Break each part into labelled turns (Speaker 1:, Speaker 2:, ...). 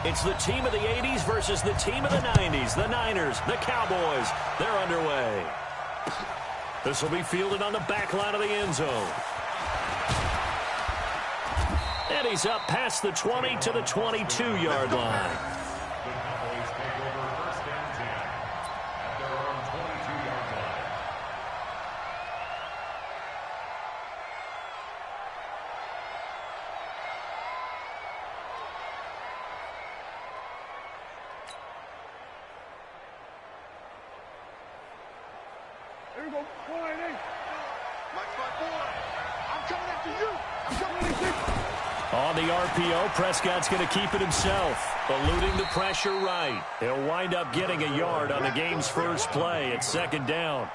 Speaker 1: It's the team of the 80s versus the team of the 90s. The Niners, the Cowboys, they're underway. This will be fielded on the back line of the end zone. And he's up past the 20 to the 22-yard line.
Speaker 2: There you go. I'm coming after you. I'm coming after you.
Speaker 1: On the RPO, Prescott's going to keep it himself, eluding the pressure right. He'll wind up getting a yard on the game's first play. It's second down.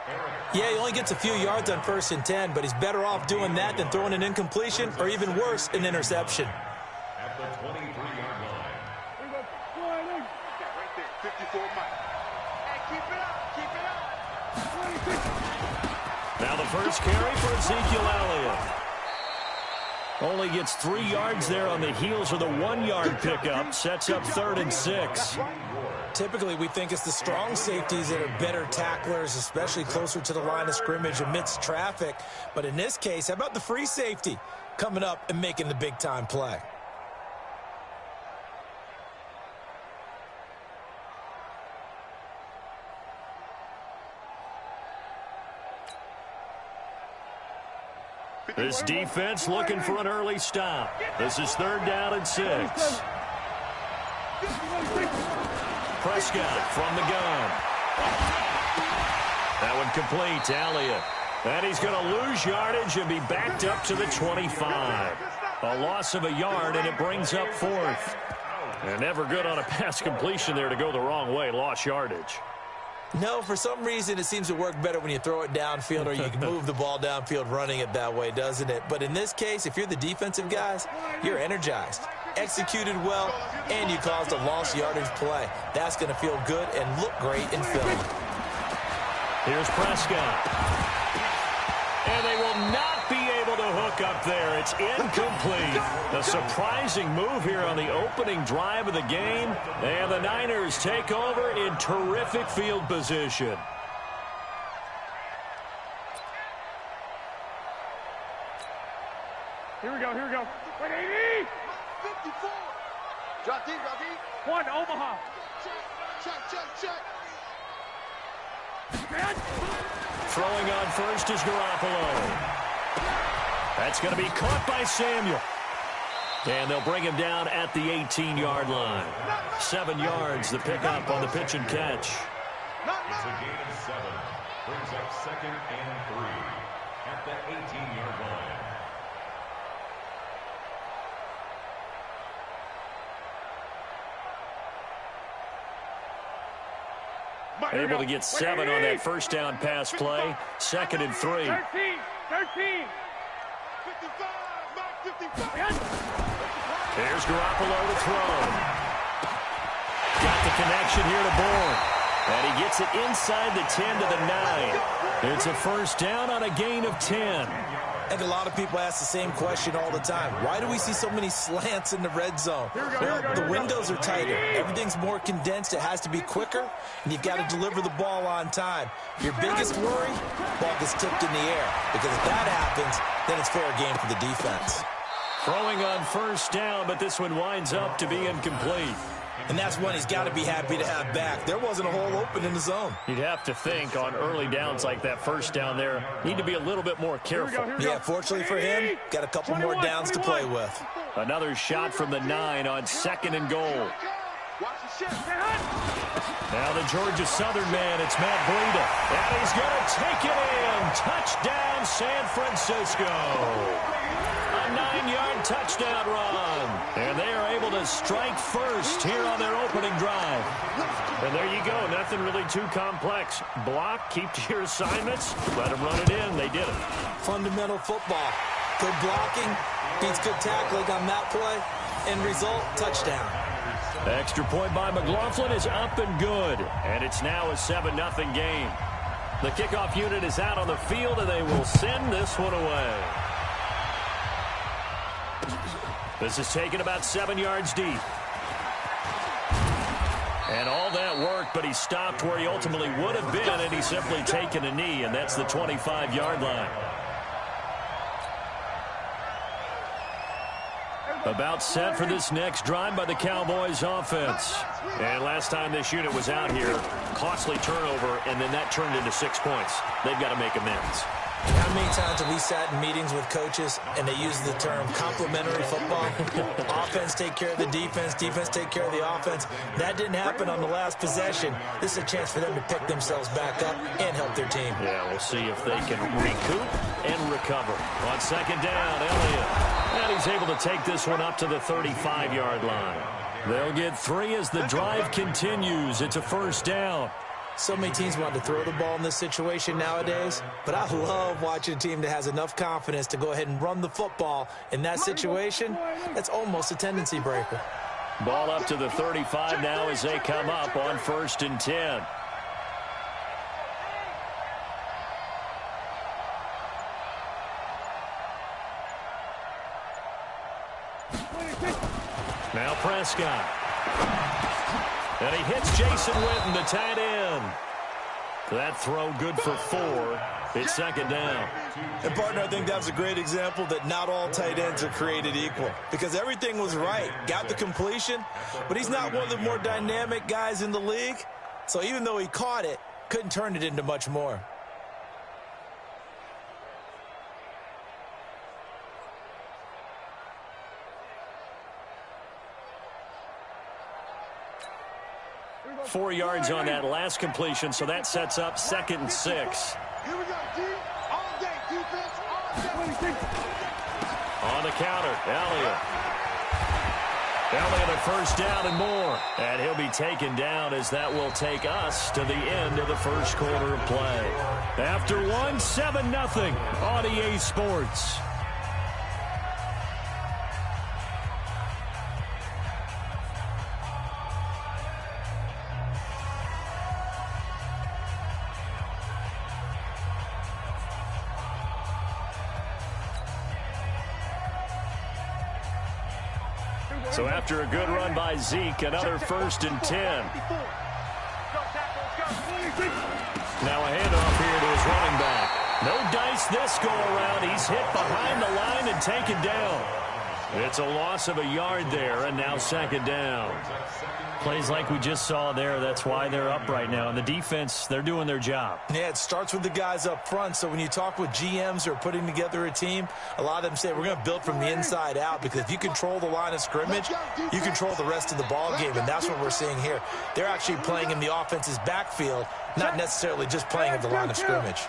Speaker 3: Yeah, he only gets a few yards on 1st and 10, but he's better off doing that than throwing an incompletion or even worse, an interception.
Speaker 2: At the 23-yard line. There you go. Right there. 54 miles. Hey, keep it up. Keep it up.
Speaker 1: Now the first carry for Ezekiel Elliott. Only gets 3 yards there on the heels of the 1-yard pickup. Sets up 3rd and 6.
Speaker 3: Typically, we think it's the strong safeties that are better tacklers, especially closer to the line of scrimmage amidst traffic. But in this case, how about the free safety coming up and making the big-time play?
Speaker 1: This defense looking for an early stop. This is 3rd down and 6. Prescott from the gun. That one complete to Elliott. And he's going to lose yardage and be backed up to the 25. A loss of a yard, and it brings up 4th. And never good on a pass completion there to go the wrong way. Lost yardage.
Speaker 3: No, for some reason, it seems to work better when you throw it downfield or you can move the ball downfield running it that way, doesn't it? But in this case, if you're the defensive guys, you're energized, executed well, and you caused a lost yardage play. That's going to feel good and look great in film.
Speaker 1: Here's Prescott. And they will not be able to hook up there. It's incomplete. A surprising move here on the opening drive of the game. And the Niners take over in terrific field position.
Speaker 2: Here we go. Wait, 80. 54. Drop deep. 1, Omaha. Check.
Speaker 1: Throwing on first is Garoppolo. That's going to be caught by Samuel. And they'll bring him down at the 18-yard line. 7 yards, the pickup on the pitch and catch.
Speaker 2: It's a gain of 7. Brings up 2nd and 3 at the 18-yard line.
Speaker 1: Able to get 7 on that first down pass play. 2nd and 3.
Speaker 2: 13. 55.
Speaker 1: Here's Garoppolo to throw. Got the connection here to Bourne. And he gets it inside the 10 to the 9. It's a first down on a gain of 10.
Speaker 3: I think a lot of people ask the same question all the time. Why do we see so many slants in the red zone? Well, the windows are tighter. Everything's more condensed. It has to be quicker, and you've got to deliver the ball on time. Your biggest worry, ball gets tipped in the air, because if that happens, then it's fair game for the defense.
Speaker 1: Throwing on first down, but this one winds up to be incomplete.
Speaker 3: And that's one he's got to be happy to have back. There wasn't a hole open in the zone.
Speaker 1: You'd have to think on early downs like that first down there, need to be a little bit more careful.
Speaker 3: Yeah, fortunately for him, got a couple more downs to play with.
Speaker 1: Another shot from the 9 on 2nd and goal. Now the Georgia Southern man, it's Matt Breida. And he's going to take it in. Touchdown, San Francisco. A 9-yard touchdown run. And they are able to strike first here on their opening drive. And there you go. Nothing really too complex. Block, keep to your assignments, let them run it in. They did it.
Speaker 3: Fundamental football. Good blocking, beats good tackling on that play. End result, touchdown.
Speaker 1: Extra point by McLaughlin is up and good. And it's now a 7-0 game. The kickoff unit is out on the field, and they will send this one away. This is taken about 7 yards deep. And all that work, but he stopped where he ultimately would have been, and he's simply taken a knee, and that's the 25-yard line. About set for this next drive by the Cowboys offense. And last time this unit was out here, costly turnover, and then that turned into 6 points. They've got to make amends.
Speaker 3: How many times have we sat in meetings with coaches and they use the term complementary football? Offense take care of the defense, defense take care of the offense. That didn't happen on the last possession. This is a chance for them to pick themselves back up and help their team.
Speaker 1: Yeah, we'll see if they can recoup and recover. On second down, Elliott. And he's able to take this one up to the 35-yard line. They'll get 3 as the drive continues. It's a first down.
Speaker 3: So many teams want to throw the ball in this situation nowadays, but I love watching a team that has enough confidence to go ahead and run the football. In that situation, that's almost a tendency breaker.
Speaker 1: Ball up to the 35 now as they come up on 1st and 10. Now Prescott. And he hits Jason Witten, the tight end. That throw good for 4. It's second down.
Speaker 3: And, partner, I think that was a great example that not all tight ends are created equal. Because everything was right. Got the completion, but he's not one of the more dynamic guys in the league. So even though he caught it, couldn't turn it into much more.
Speaker 1: Four yards on that last completion, so that sets up 2nd and 6.
Speaker 2: Here we go, D. All day, defense, all day.
Speaker 1: On the counter, Elliott. Elliott a first down and more. And he'll be taken down as that will take us to the end of the first quarter of play. After 7-0 on EA Sports. So after a good run by Zeke, another 1st and 10. Now a handoff here to his running back. No dice this go around. He's hit behind the line and taken down. It's a loss of a yard there, and now 2nd down. Plays like we just saw there. That's why they're up right now. And the defense, they're doing their job.
Speaker 3: Yeah, it starts with the guys up front. So when you talk with GMs who are putting together a team, a lot of them say we're going to build from the inside out, because if you control the line of scrimmage, you control the rest of the ball game, and that's what we're seeing here. They're actually playing in the offense's backfield, not necessarily just playing at the line of scrimmage.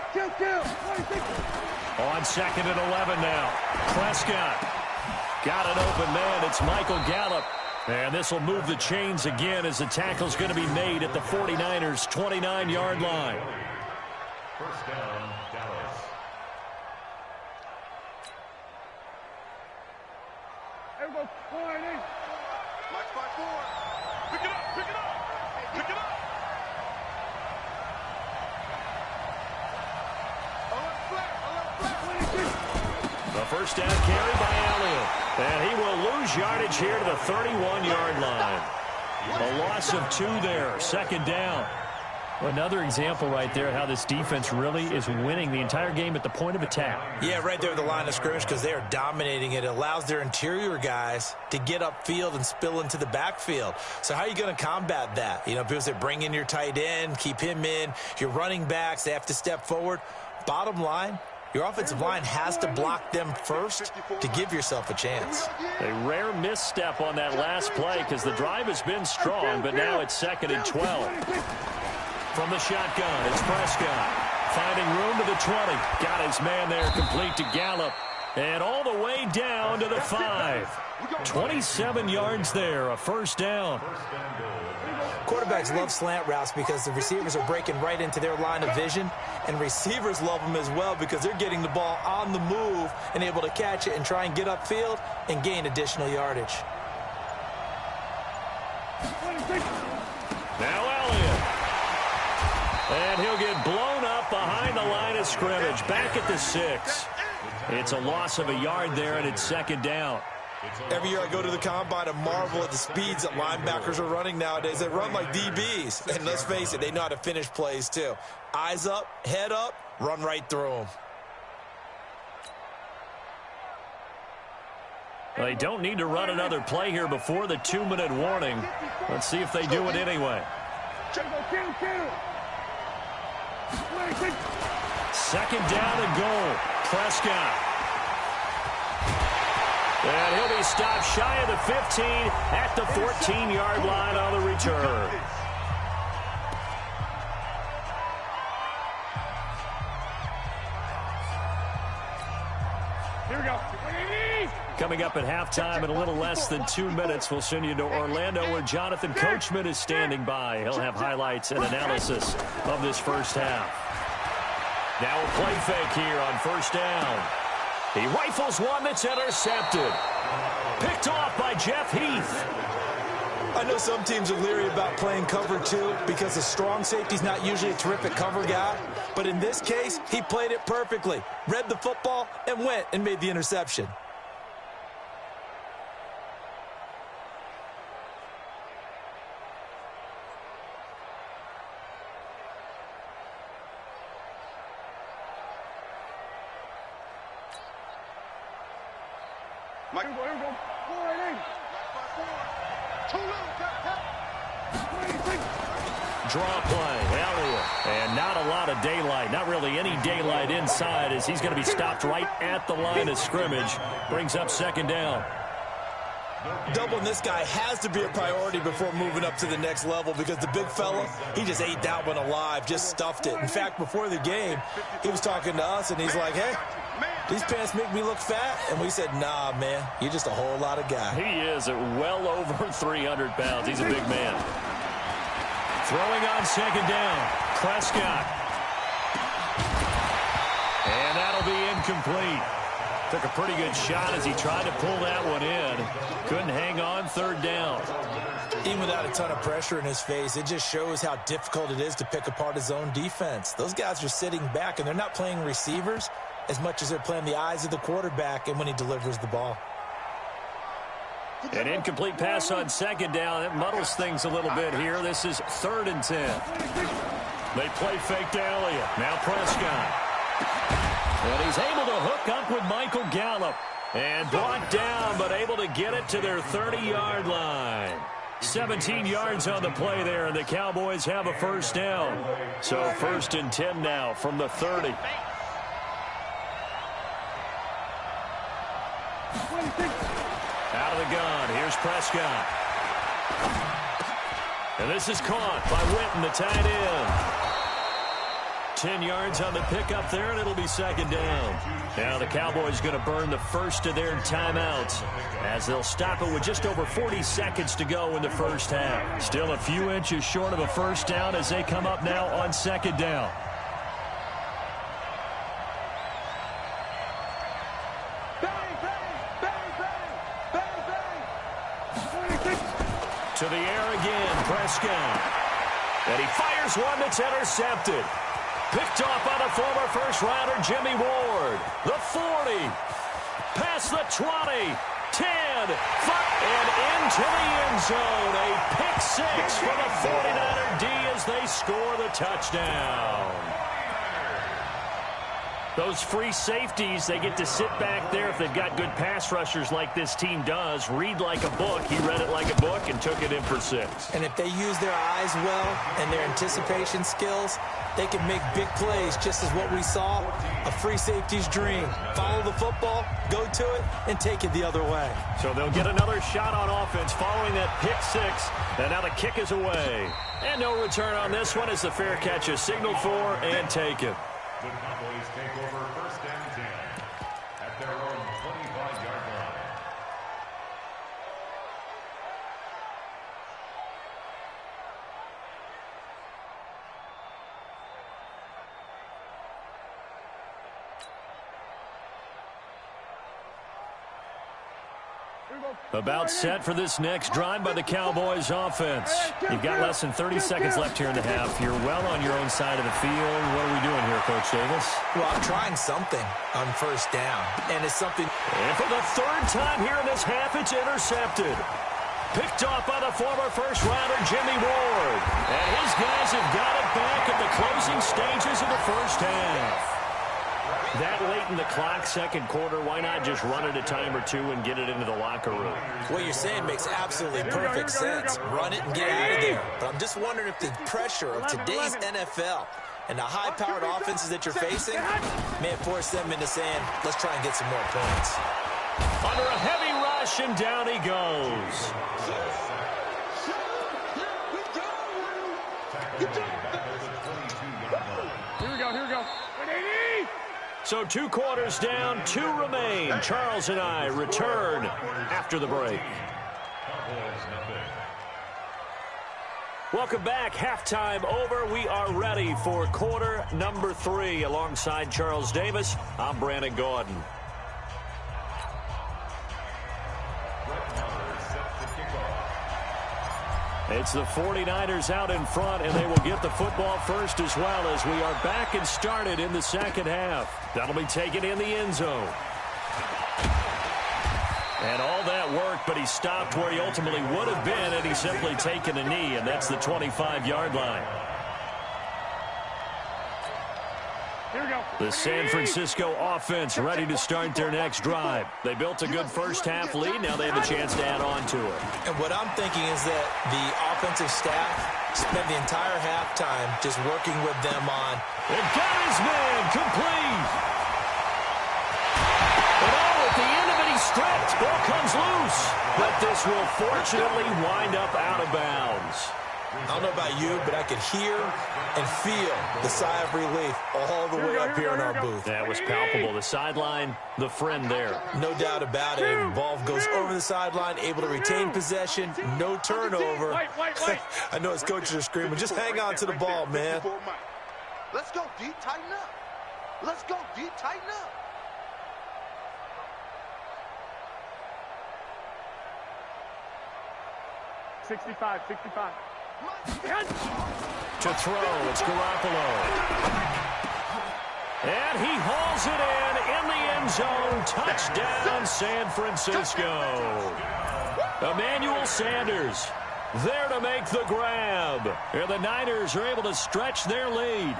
Speaker 1: On 2nd and 11 now. Prescott got an open man. It's Michael Gallup. And this will move the chains again as the tackle's going to be made at the 49ers' 29-yard line.
Speaker 2: First down, Dallas. Everybody, Mike 5-4. Pick it up, pick it up, pick it up.
Speaker 1: The first down carry by Elliott. And he will lose yardage here to the 31-yard line. A loss of 2 there. 2nd down.
Speaker 4: Another example right there how this defense really is winning the entire game at the point of attack.
Speaker 3: Yeah, right there at the line of scrimmage, because they are dominating it. It allows their interior guys to get upfield and spill into the backfield. So how are you going to combat that? You know, people say bring in your tight end, keep him in. Your running backs, they have to step forward. Bottom line, your offensive line has to block them first to give yourself a chance.
Speaker 1: A rare misstep on that last play because the drive has been strong, but now it's 2nd and 12. From the shotgun, it's Prescott. Finding room to the 20. Got his man there, complete to Gallup. And all the way down to the 5. 27 yards there, a first down.
Speaker 3: Quarterbacks love slant routes because the receivers are breaking right into their line of vision, and receivers love them as well because they're getting the ball on the move and able to catch it and try and get upfield and gain additional yardage.
Speaker 1: Now Elliott. And he'll get blown up behind the line of scrimmage, back at the 6. It's a loss of a yard there, and it's 2nd down.
Speaker 3: Every year I go to the combine and marvel at the speeds that linebackers are running nowadays. They run like DBs. And let's face it, they know how to finish plays too. Eyes up, head up, run right through them.
Speaker 4: They don't need to run another play here before the 2-minute warning. Let's see if they do it anyway. Second down and goal. Prescott. And he'll be stopped shy of the 15 at the 14-yard line on the return.
Speaker 2: Here we go.
Speaker 4: Coming up at halftime in a little less than 2 minutes, we'll send you to Orlando where Jonathan Coachman is standing by. He'll have highlights and analysis of this first half. Now a play fake here on first down. He rifles one that's intercepted. Picked off by Jeff Heath.
Speaker 3: I know some teams are leery about playing cover 2 because the strong safety's not usually a terrific cover guy. But in this case, he played it perfectly. Read the football and went and made the interception.
Speaker 4: Draw play, Elliott. And not a lot of daylight, not really any daylight inside as he's going to be stopped right at the line of scrimmage. Brings up second down.
Speaker 3: Doubling this guy has to be a priority before moving up to the next level because the big fella, he just ate that one alive, just stuffed it. In fact, before the game, he was talking to us, and he's like, hey, these pants make me look fat. And we said, nah, man, you're just a whole lot of guy.
Speaker 4: He is at well over 300 pounds. He's a big man. Throwing on second down, Prescott. And that'll be incomplete. Took a pretty good shot as he tried to pull that one in. Couldn't hang on third down.
Speaker 3: Even without a ton of pressure in his face, it just shows how difficult it is to pick apart his own defense. Those guys are sitting back, and they're not playing receivers as much as they're playing the eyes of the quarterback and when he delivers the ball.
Speaker 4: An incomplete pass on second down. It muddles things a little bit here. This is 3rd and 10. They play fake to Elliott. Now Prescott. And he's able to hook up with Michael Gallup. And brought down, but able to get it to their 30-yard line. 17 yards on the play there, and the Cowboys have a first down. So 1st and 10 now from the 30. Out of the gun, here's Prescott. And this is caught by Witten, the tight end. 10 yards on the pickup there, and it'll be second down. Now the Cowboys going to burn the first of their timeouts as they'll stop it with just over 40 seconds to go in the first half. Still a few inches short of a first down as they come up now on second down. To the air again, Prescott. And he fires one that's intercepted. Picked off by the former first-rounder Jimmy Ward. The 40. Past the 20. 10. 5. And into the end zone. A pick six for the 49er D as they score the touchdown. Those free safeties, they get to sit back there if they've got good pass rushers like this team does. Read like a book. He read it like a book and took it in for 6.
Speaker 3: And if they use their eyes well and their anticipation skills, they can make big plays, just as what we saw, a free safety's dream. Follow the football, go to it, and take it the other way.
Speaker 4: So they'll get another shot on offense following that pick six. And now the kick is away. And no return on this one as the fair catch is signaled for and taken.
Speaker 2: The Cowboys take over 1st and 10 at their own 25-yard line.
Speaker 4: About set for this next drive by the Cowboys offense. You've got less than 30 seconds left here in the half. You're well on your own side of the field. What are we doing here, Coach Davis?
Speaker 3: Well, I'm trying something on first down, and it's something.
Speaker 1: And for the third time here in this half, it's intercepted. Picked off by the former first-rounder Jimmy Ward. And his guys have got it back at the closing stages of the first half. That late in the clock, second quarter, why not just run it a time or two and get it into the locker room?
Speaker 3: What you're saying makes absolutely perfect sense. Run it and get out of there. But I'm just wondering if the pressure of today's NFL and the high-powered offenses that you're facing may force them into saying, let's try and get some more points.
Speaker 1: Under a heavy rush, and down he goes.
Speaker 2: Here we go.
Speaker 1: So 2 quarters down, 2 remain. Charles and I return after the break. Welcome back. Halftime over. We are ready for quarter number 3. Alongside Charles Davis, I'm Brandon Gordon. It's the 49ers out in front, and they will get the football first as well as we are back and started in the second half. That'll be taken in the end zone. And all that work, but he stopped where he ultimately would have been had he simply taken a knee, and that's the 25-yard line.
Speaker 2: Here we go.
Speaker 1: The San Francisco offense ready to start their next drive. They built a good first-half lead. Now they have a chance to add on to it.
Speaker 3: And what I'm thinking is that the offensive staff spent the entire halftime just working with them on.
Speaker 1: And got his man complete. And at the end of it, he stripped. Ball comes loose. But this will fortunately wind up out of bounds.
Speaker 3: I don't know about you, but I could hear and feel the sigh of relief all the way up here in our booth.
Speaker 1: That was palpable. The sideline, the friend there.
Speaker 3: No doubt about it. Ball goes over the sideline, able to retain possession, no turnover. I know his coaches are screaming, just hang on to the ball, man.
Speaker 2: Let's go, D. Tighten up. Let's go, D. Tighten up. $65.
Speaker 1: To throw, it's Garoppolo. And he hauls it in the end zone. Touchdown, San Francisco. Emmanuel Sanders there to make the grab. And the Niners are able to stretch their lead.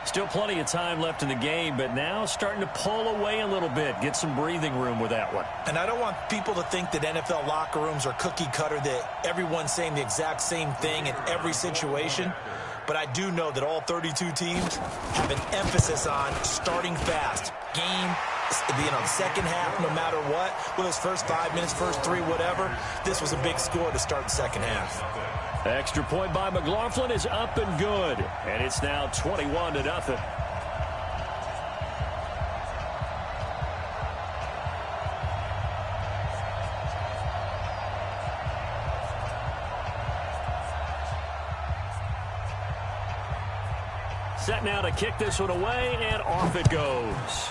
Speaker 1: Still plenty of time left in the game, but now starting to pull away a little bit, get some breathing room with that one.
Speaker 3: And I don't want people to think that NFL locker rooms are cookie cutter, that everyone's saying the exact same thing in every situation. But I do know that all 32 teams have an emphasis on starting fast. Game, the second half, no matter what, whether it's first 5 minutes, first 3, whatever, this was a big score to start the second half.
Speaker 1: Extra point by McLaughlin is up and good. And it's now 21-0. Set now to kick this one away, and off it goes.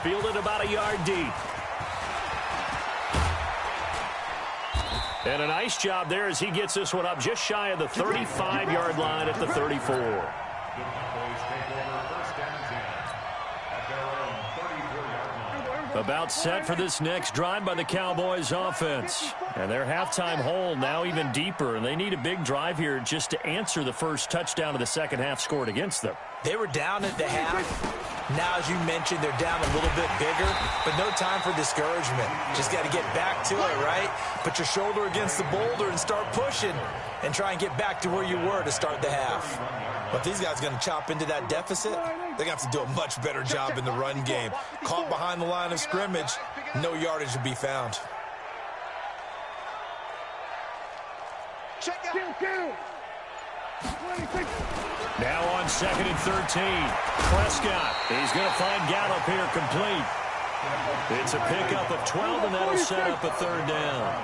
Speaker 1: Fielded about a yard deep. And a nice job there as he gets this one up just shy of the 35-yard line at the 34. About set for this next drive by the Cowboys offense. And their halftime hole now even deeper, and they need a big drive here just to answer the first touchdown of the second half scored against them.
Speaker 3: They were down at the half. Now, as you mentioned, they're down a little bit bigger, but no time for discouragement. Just got to get back to it, right? Put your shoulder against the boulder and start pushing and try and get back to where you were to start the half. But these guys are going to chop into that deficit. They're going to have to do a much better job in the run game. Caught behind the line of scrimmage, no yardage to be found.
Speaker 2: Check out.
Speaker 1: Now on 2nd and 13. Prescott. He's going to find Gallup here complete. It's a pickup of 12, and that'll set up a third down.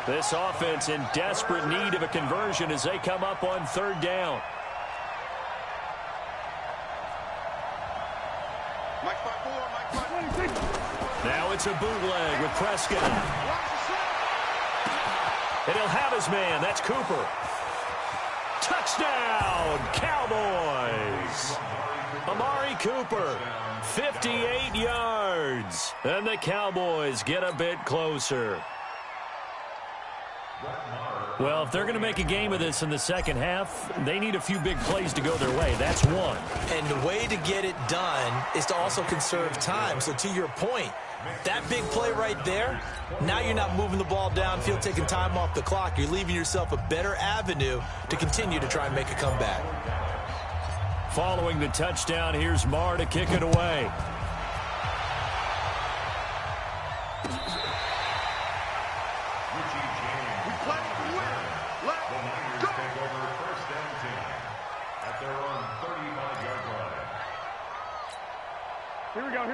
Speaker 1: This offense in desperate need of a conversion as they come up on third down.
Speaker 2: Mike 5-4, Mike 5-4.
Speaker 4: it's a bootleg with Prescott. And he'll have his man. That's Cooper. Touchdown, Cowboys. Amari Cooper, 58 yards. And the Cowboys get a bit closer. Well, if they're going to make a game of this in the second half, they need a few big plays to go their way. That's one.
Speaker 3: And the way to get it done is to also conserve time. So to your point, that big play right there, now you're not moving the ball downfield, taking time off the clock. You're leaving yourself a better avenue to continue to try and make a comeback.
Speaker 4: Following the touchdown, here's Marr to kick it away.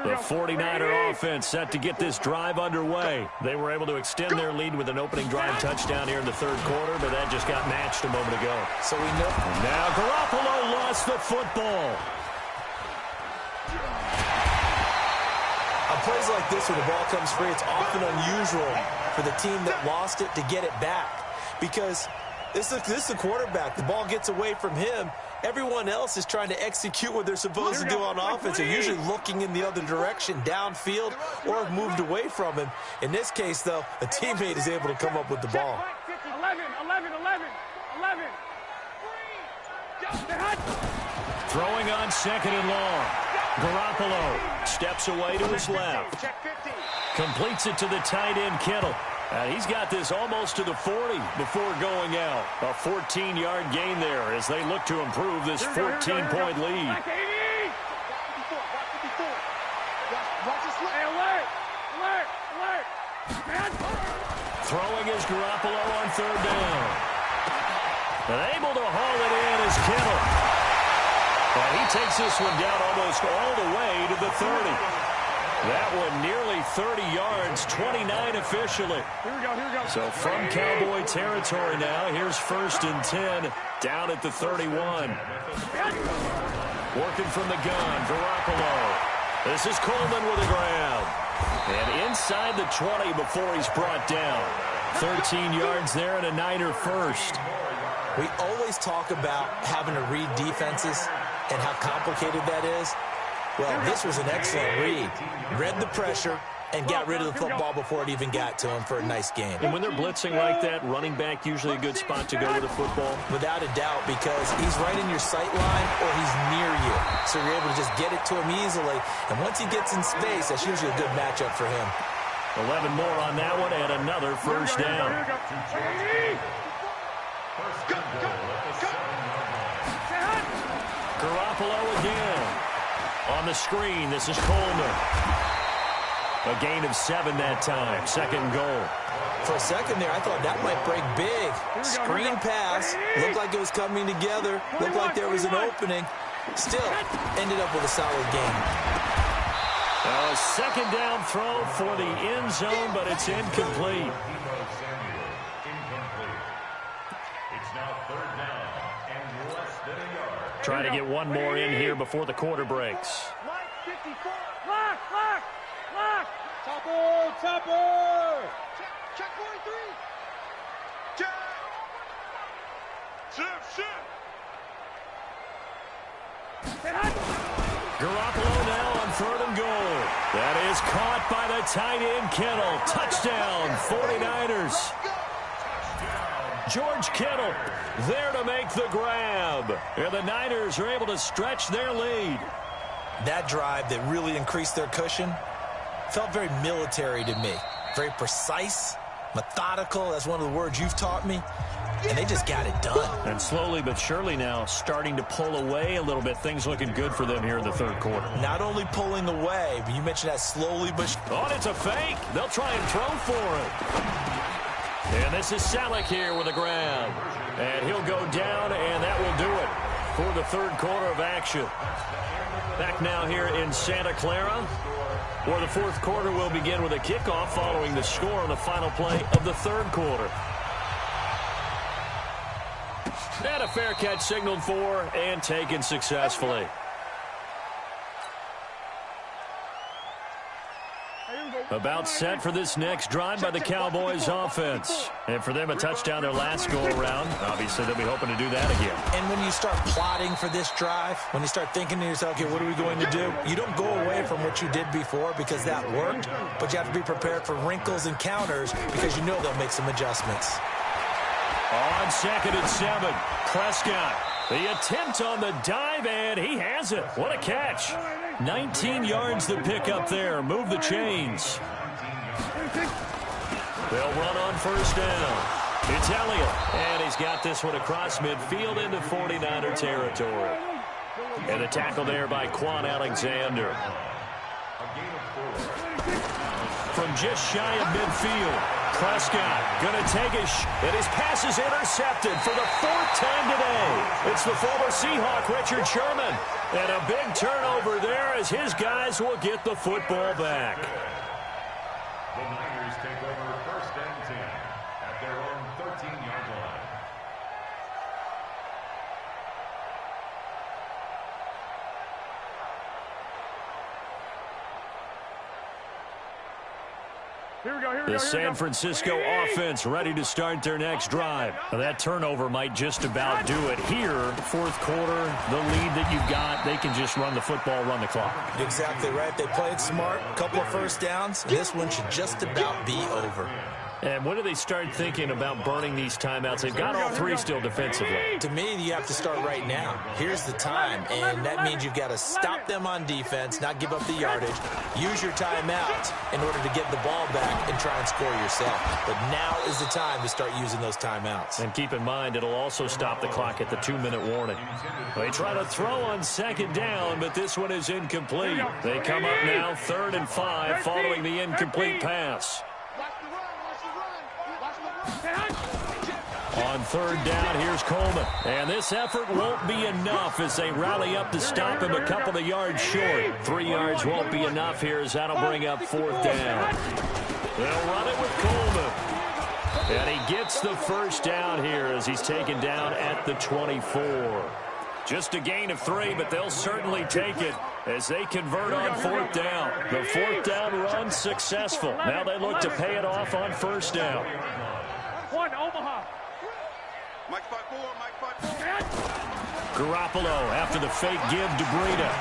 Speaker 4: The 49er offense set to get this drive underway. They were able to extend their lead with an opening drive touchdown here in the third quarter, but that just got matched a moment ago.
Speaker 3: So we know.
Speaker 4: Now Garoppolo lost the football.
Speaker 3: On plays like this, when the ball comes free, it's often unusual for the team that lost it to get it back. Because this is the quarterback. The ball gets away from him. Everyone else is trying to execute what they're supposed to do on offense. They're usually looking in the other direction, downfield, or have moved away from him. In this case, though, a teammate is able to come up with the ball.
Speaker 2: 11.
Speaker 4: Throwing on second and long. Garoppolo steps away to his left. Completes it to the tight end, Kittle. He's got this almost to the 40 before going out. A 14-yard gain there as they look to improve this 14-point lead. Throwing is Garoppolo on third down. And able to haul it in is Kittle. And he takes this one down almost all the way to the 30. That one nearly 30 yards, 29 officially.
Speaker 2: Here we go.
Speaker 4: So from Cowboy territory now, here's 1st and 10 down at the 31. Working from the gun, Garoppolo. This is Coleman with a grab. And inside the 20 before he's brought down. 13 yards there and a Niner first.
Speaker 3: We always talk about having to read defenses and how complicated that is. Well, this was an excellent read. Read the pressure and got rid of the football before it even got to him for a nice game.
Speaker 4: And when they're blitzing like that, running back usually a good spot to go with the football?
Speaker 3: Without a doubt, because he's right in your sight line or he's near you. So you're able to just get it to him easily. And once he gets in space, that's usually a good matchup for him.
Speaker 4: 11 more on that one and another first down. Garoppolo again. On the screen, this is Coleman. A gain of 7 that time. 2nd goal.
Speaker 3: For a second there, I thought that might break big. Screen pass. Looked like it was coming together. Looked like there was an opening. Still, ended up with a solid game.
Speaker 4: A 2nd down throw for the end zone, but it's incomplete. Trying to get one more in here before the quarter breaks.
Speaker 2: Lock! Topper! Check 43! Check! Shift!
Speaker 4: Garoppolo now on 3rd and goal. That is caught by the tight end, Kittle. Touchdown, 49ers. George Kittle there to make the grab. And the Niners are able to stretch their lead.
Speaker 3: That drive that really increased their cushion felt very military to me. Very precise, methodical. That's one of the words you've taught me. And they just got it done.
Speaker 4: And slowly but surely now starting to pull away a little bit. Things looking good for them here in the third quarter.
Speaker 3: Not only pulling away, but you mentioned that slowly but...
Speaker 4: Oh, it's a fake. They'll try and throw for it. And this is Selleck here with a grab. And he'll go down, and that will do it for the third quarter of action. Back now here in Santa Clara, where the fourth quarter will begin with a kickoff following the score on the final play of the third quarter. And a fair catch signaled for and taken successfully.
Speaker 2: Hey, here we go.
Speaker 4: About set for this next drive by the Cowboys offense. And for them, a touchdown their last go-around. Obviously, they'll be hoping to do that again.
Speaker 3: And when you start plotting for this drive, when you start thinking to yourself, okay, what are we going to do? You don't go away from what you did before because that worked, but you have to be prepared for wrinkles and counters because you know they'll make some adjustments.
Speaker 4: On 2nd and 7, Prescott. The attempt on the dive, and he has it. What a catch. 19 yards to pick up there. Move the chains. They'll run on first down. It's Elliott, and he's got this one across midfield into 49er territory. And the tackle there by Quan Alexander. From just shy of midfield, Prescott going to take and his pass is intercepted for the 4th time today. It's the former Seahawk, Richard Sherman. And a big turnover there as his guys will get the football back.
Speaker 2: The Niners take over 1st and 10 at their own 13-yard line.
Speaker 4: The San Francisco offense ready to start their next drive. Now, that turnover might just about do it here. 4th quarter, the lead that you've got, they can just run the football, run the clock.
Speaker 3: Exactly right. They played smart, a couple of first downs. This one should just about be over.
Speaker 4: And when do they start thinking about burning these timeouts? They've got all 3 still defensively.
Speaker 3: To me, you have to start right now. Here's the time, and that means you've got to stop them on defense, not give up the yardage, use your timeout in order to get the ball back and try and score yourself. But now is the time to start using those timeouts.
Speaker 4: And keep in mind, it'll also stop the clock at the 2-minute warning. They try to throw on 2nd down, but this one is incomplete. They come up now 3rd and 5 following the incomplete pass. On 3rd down, here's Coleman. And this effort won't be enough as they rally up to stop him a couple of yards short. 3 yards won't be enough here as that'll bring up 4th down. They'll run it with Coleman. And he gets the first down here as he's taken down at the 24. Just a gain of 3, but they'll certainly take it as they convert on 4th down. The 4th down run successful. Now they look to pay it off on 1st down.
Speaker 2: Omaha. Mike 5-4, Mike 5-4.
Speaker 4: Garoppolo after the fake give to Breida.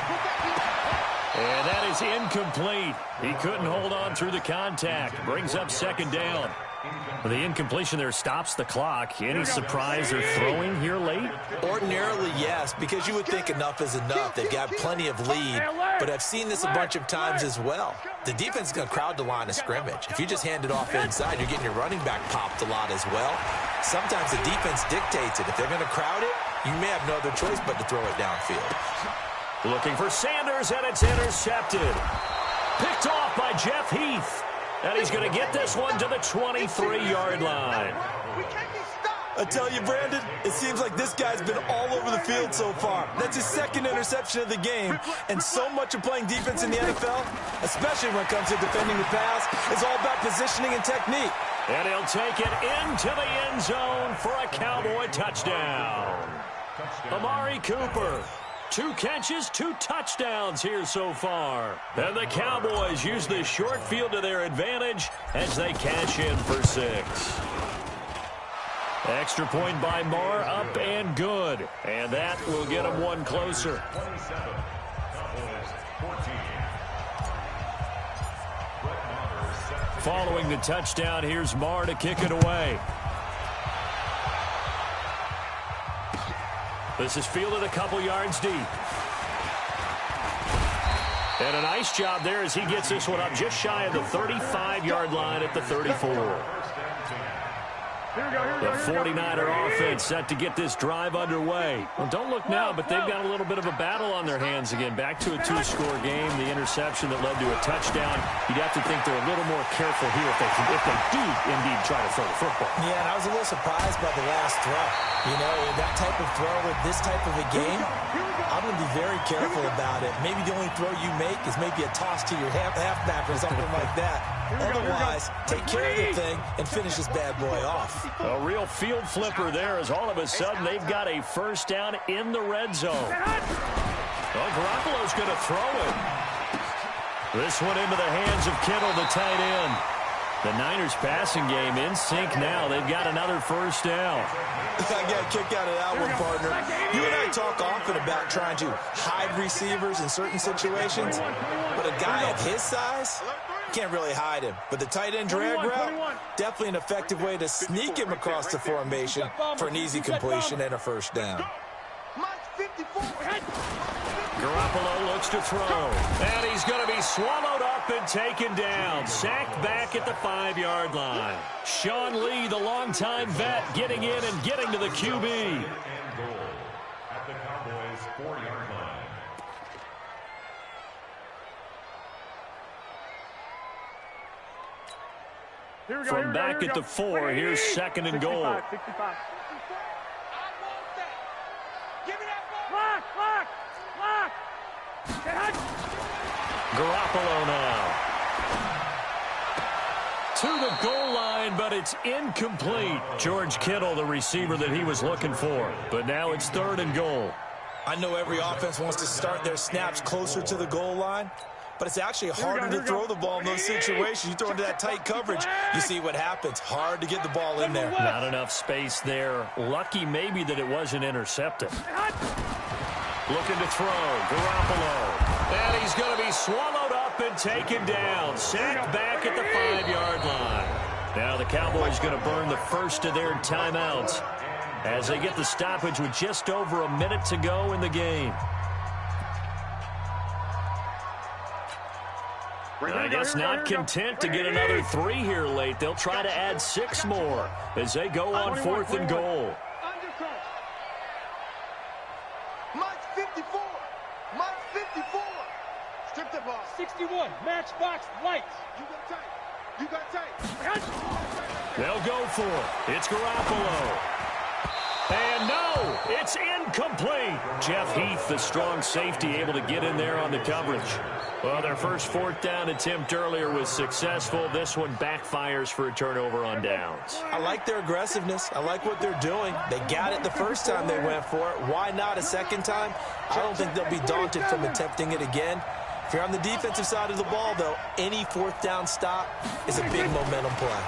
Speaker 4: And that is incomplete. He couldn't hold on through the contact. Brings up 2nd down. The incompletion there stops the clock. Any surprise they're throwing here late?
Speaker 3: Ordinarily, yes, because you would think enough is enough. They've got plenty of lead, but I've seen this a bunch of times as well. The defense is going to crowd the line of scrimmage. If you just hand it off inside, you're getting your running back popped a lot as well. Sometimes the defense dictates it. If they're going to crowd it, you may have no other choice but to throw it downfield.
Speaker 4: Looking for Sanders, and it's intercepted. Picked off by Jeff Heath. And he's going to get this one to the 23-yard line.
Speaker 3: I tell you, Brandon, it seems like this guy's been all over the field so far. That's his 2nd interception of the game. And so much of playing defense in the NFL, especially when it comes to defending the pass, is all about positioning and technique.
Speaker 4: And he'll take it into the end zone for a Cowboy touchdown. Amari Cooper. 2 catches, 2 touchdowns here so far. And the Cowboys use the short field to their advantage as they cash in for 6. Extra point by Marr, up and good. And that will get them one closer. Following the touchdown, here's Marr to kick it away. This is fielded a couple yards deep. And a nice job there as he gets this one up just shy of the 35-yard line at the 34. The 49er offense set to get this drive underway. Well, don't look now, but they've got a little bit of a battle on their hands again. Back to a 2-score game. The interception that led to a touchdown. You'd have to think they're a little more careful here if they do indeed try to throw the football.
Speaker 3: Yeah, and I was a little surprised by the last throw. You know, that type of throw with this type of a game, I'm going to be very careful about it. Maybe the only throw you make is maybe a toss to your halfback or something like that. Otherwise, take care of the thing and finish this bad boy off.
Speaker 4: A real field flipper there as all of a sudden they've got a first down in the red zone. Well, Garoppolo's going to throw it. This one into the hands of Kittle, the tight end. The Niners passing game in sync now. They've got another first down.
Speaker 3: I got a kick out of that one, partner. You and I talk often about trying to hide receivers in certain situations, but a guy of his size, can't really hide him. But the tight end drag route, definitely an effective way to sneak him across the formation for an easy completion and a first down.
Speaker 4: Garoppolo looks to throw, and he's going to be swallowed up and taken down. Sacked back at the 5-yard line. Sean Lee, the longtime vet, getting in and getting to the QB.
Speaker 2: And goal at the Cowboys' 4-yard line.
Speaker 4: From back at the 4, here's second and goal.
Speaker 5: 65.
Speaker 4: Garoppolo now. To the goal line, but it's incomplete. George Kittle, the receiver that he was looking for. But now it's third and goal.
Speaker 3: I know every offense wants to start their snaps closer to the goal line, but it's actually harder to throw the ball in those situations. You throw into that tight coverage, you see what happens. Hard to get the ball in there.
Speaker 4: Not enough space there. Lucky maybe that it wasn't intercepted. Looking to throw. Garoppolo. And he's going to be swallowed up and taken down. Sacked back at the 5-yard line. Now the Cowboys going to burn the first of their timeouts as they get the stoppage with just over a minute to go in the game. I guess not content to get another 3 here late. They'll try to add 6 more as they go on 4th and goal.
Speaker 2: Mike 54. Mike 54. Strip the ball.
Speaker 5: 61. Matchbox lights.
Speaker 2: You got tight. You got tight.
Speaker 4: They'll go for it. It's Garoppolo. And no, it's incomplete. Jeff Heath, the strong safety, able to get in there on the coverage. Well, their first 4th down attempt earlier was successful. This one backfires for a turnover on downs.
Speaker 3: I like their aggressiveness. I like what they're doing. They got it the first time they went for it. Why not a second time? I don't think they'll be daunted from attempting it again. If you're on the defensive side of the ball, though, any 4th down stop is a big momentum play.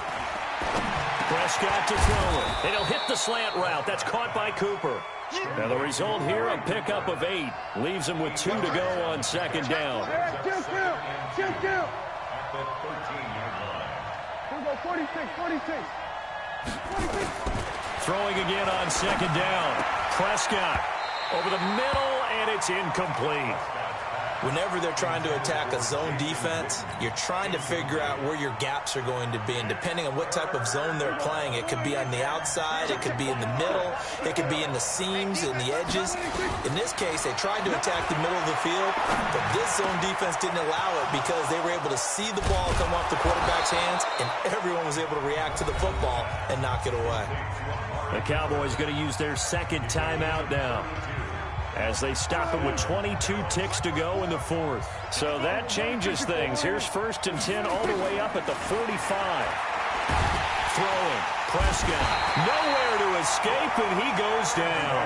Speaker 4: Prescott to throw it. And he'll hit the slant route. That's caught by Cooper. Now the result here, a pickup of 8. Leaves him with 2 to go on second down.
Speaker 2: At the 13-yard line.
Speaker 5: 46.
Speaker 4: Throwing again on second down. Prescott over the middle, and it's incomplete.
Speaker 3: Whenever they're trying to attack a zone defense, you're trying to figure out where your gaps are going to be. And depending on what type of zone they're playing, it could be on the outside, it could be in the middle, it could be in the seams and the edges. In this case, they tried to attack the middle of the field, but this zone defense didn't allow it because they were able to see the ball come off the quarterback's hands, and everyone was able to react to the football and knock it away.
Speaker 4: The Cowboys going to use their second timeout now, as they stop it with 22 ticks to go in the 4th. So that changes things. Here's 1st and 10 all the way up at the 45. Throwing. Prescott. Nowhere to escape, and he goes down.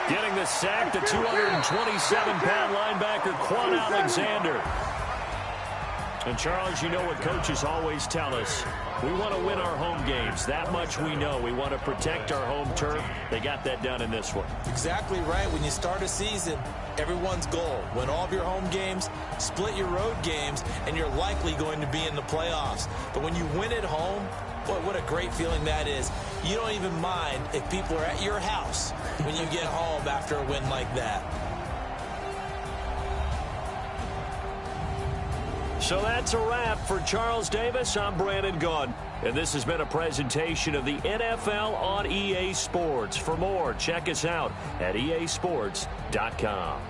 Speaker 4: Getting the sack, the 227-pound linebacker, Quan Alexander. And, Charles, you know what coaches always tell us. We want to win our home games. That much we know. We want to protect our home turf. They got that done in this one.
Speaker 3: Exactly right. When you start a season, everyone's goal: win all of your home games, split your road games, and you're likely going to be in the playoffs. But when you win at home, boy, what a great feeling that is. You don't even mind if people are at your house when you get home after a win like that.
Speaker 4: So that's a wrap for Charles Davis. I'm Brandon Gaudin, and this has been a presentation of the NFL on EA Sports. For more, check us out at easports.com.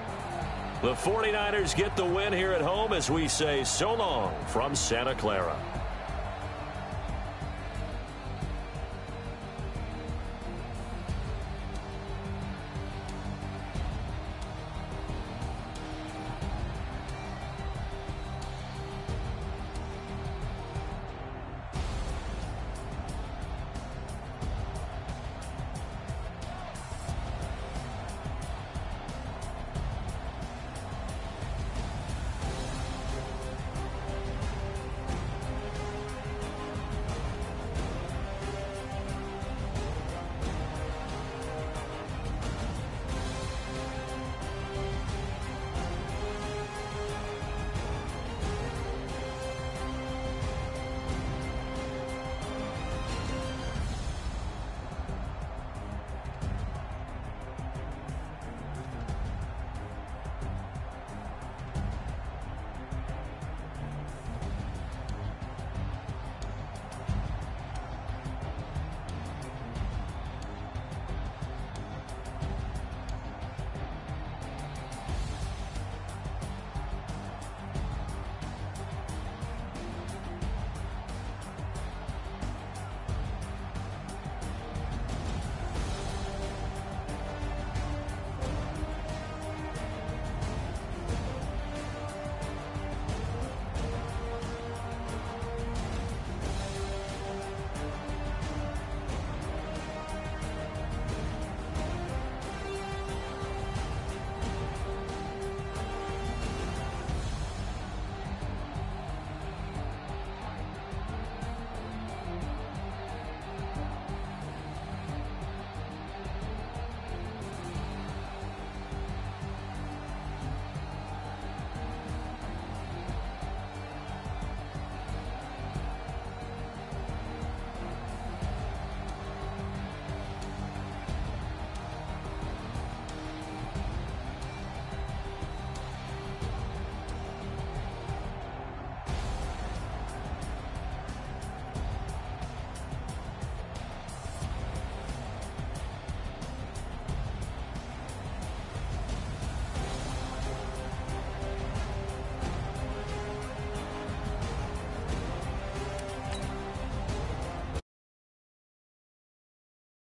Speaker 4: The 49ers get the win here at home as we say so long from Santa Clara.